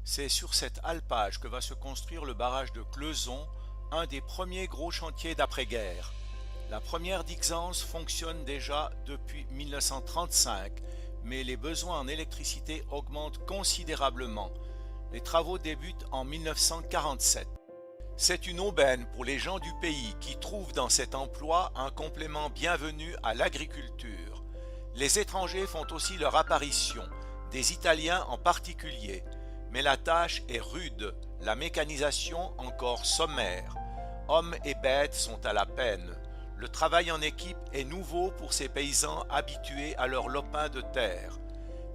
C'est sur cet alpage que va se construire le barrage de Cleuson, un des premiers gros chantiers d'après-guerre. La première d'Ixence fonctionne déjà depuis 1935, mais les besoins en électricité augmentent considérablement. Les travaux débutent en 1947. C'est une aubaine pour les gens du pays qui trouvent dans cet emploi un complément bienvenu à l'agriculture. Les étrangers font aussi leur apparition, des Italiens en particulier. Mais la tâche est rude, la mécanisation encore sommaire. Hommes et bêtes sont à la peine. Le travail en équipe est nouveau pour ces paysans habitués à leur lopin de terre.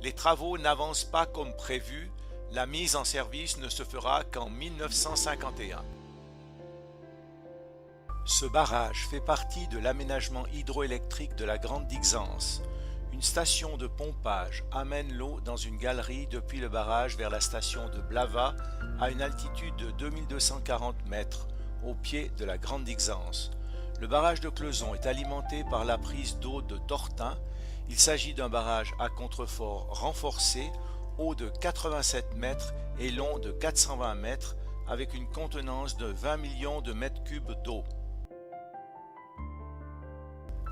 Les travaux n'avancent pas comme prévu, la mise en service ne se fera qu'en 1951. Ce barrage fait partie de l'aménagement hydroélectrique de la Grande Dixence. Une station de pompage amène l'eau dans une galerie depuis le barrage vers la station de Blava à une altitude de 2240 mètres, au pied de la Grande Dixence. Le barrage de Cleuson est alimenté par la prise d'eau de Tortin. Il s'agit d'un barrage à contrefort renforcé, haut de 87 mètres et long de 420 mètres, avec une contenance de 20 millions de mètres cubes d'eau.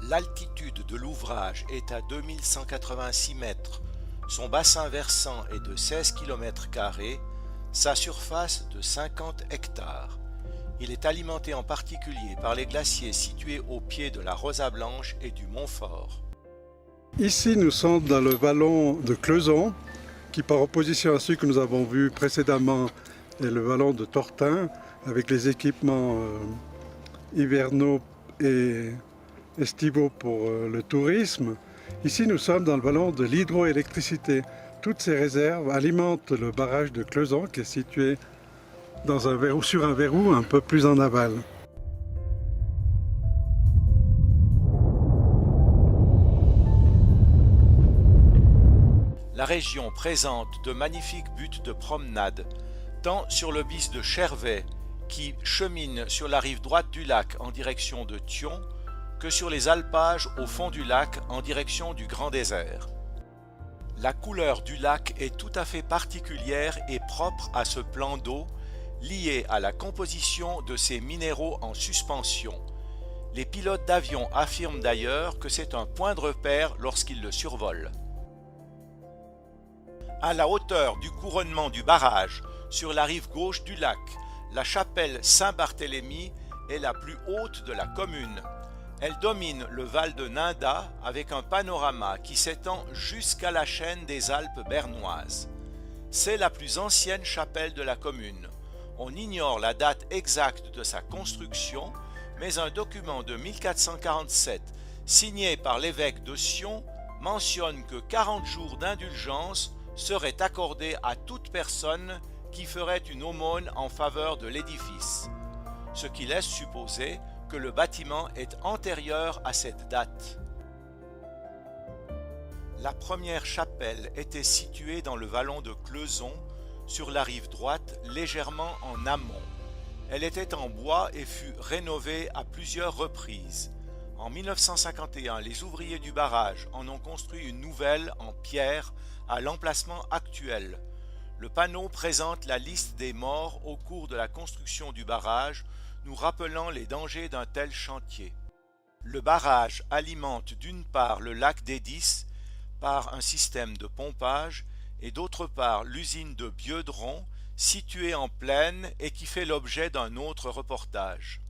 L'altitude de l'ouvrage est à 2186 mètres, son bassin versant est de 16 km², sa surface de 50 hectares. Il est alimenté en particulier par les glaciers situés au pied de la Rosa Blanche et du Montfort. Ici, nous sommes dans le vallon de Cleuson, qui par opposition à celui que nous avons vu précédemment est le vallon de Tortin, avec les équipements hivernaux et estivaux pour le tourisme. Ici, nous sommes dans le vallon de l'hydroélectricité. Toutes ces réserves alimentent le barrage de Cleuson qui est situé sur un verrou un peu plus en aval. La région présente de magnifiques buttes de promenade, tant sur le bis de Chervais, qui chemine sur la rive droite du lac en direction de Thion, que sur les alpages au fond du lac en direction du Grand Désert. La couleur du lac est tout à fait particulière et propre à ce plan d'eau, liée à la composition de ces minéraux en suspension. Les pilotes d'avion affirment d'ailleurs que c'est un point de repère lorsqu'ils le survolent. À la hauteur du couronnement du barrage, sur la rive gauche du lac, la chapelle Saint-Barthélemy est la plus haute de la commune. Elle domine le Val de Ninda avec un panorama qui s'étend jusqu'à la chaîne des Alpes bernoises. C'est la plus ancienne chapelle de la commune. On ignore la date exacte de sa construction, mais un document de 1447 signé par l'évêque de Sion mentionne que 40 jours d'indulgence seraient accordés à toute personne qui ferait une aumône en faveur de l'édifice, ce qui laisse supposer que le bâtiment est antérieur à cette date. La première chapelle était située dans le vallon de Cleuson, sur la rive droite, légèrement en amont. Elle était en bois et fut rénovée à plusieurs reprises. En 1951, les ouvriers du barrage en ont construit une nouvelle en pierre à l'emplacement actuel. Le panneau présente la liste des morts au cours de la construction du barrage, nous rappelant les dangers d'un tel chantier. Le barrage alimente d'une part le lac d'Edis par un système de pompage et d'autre part l'usine de Bieudron située en plaine et qui fait l'objet d'un autre reportage.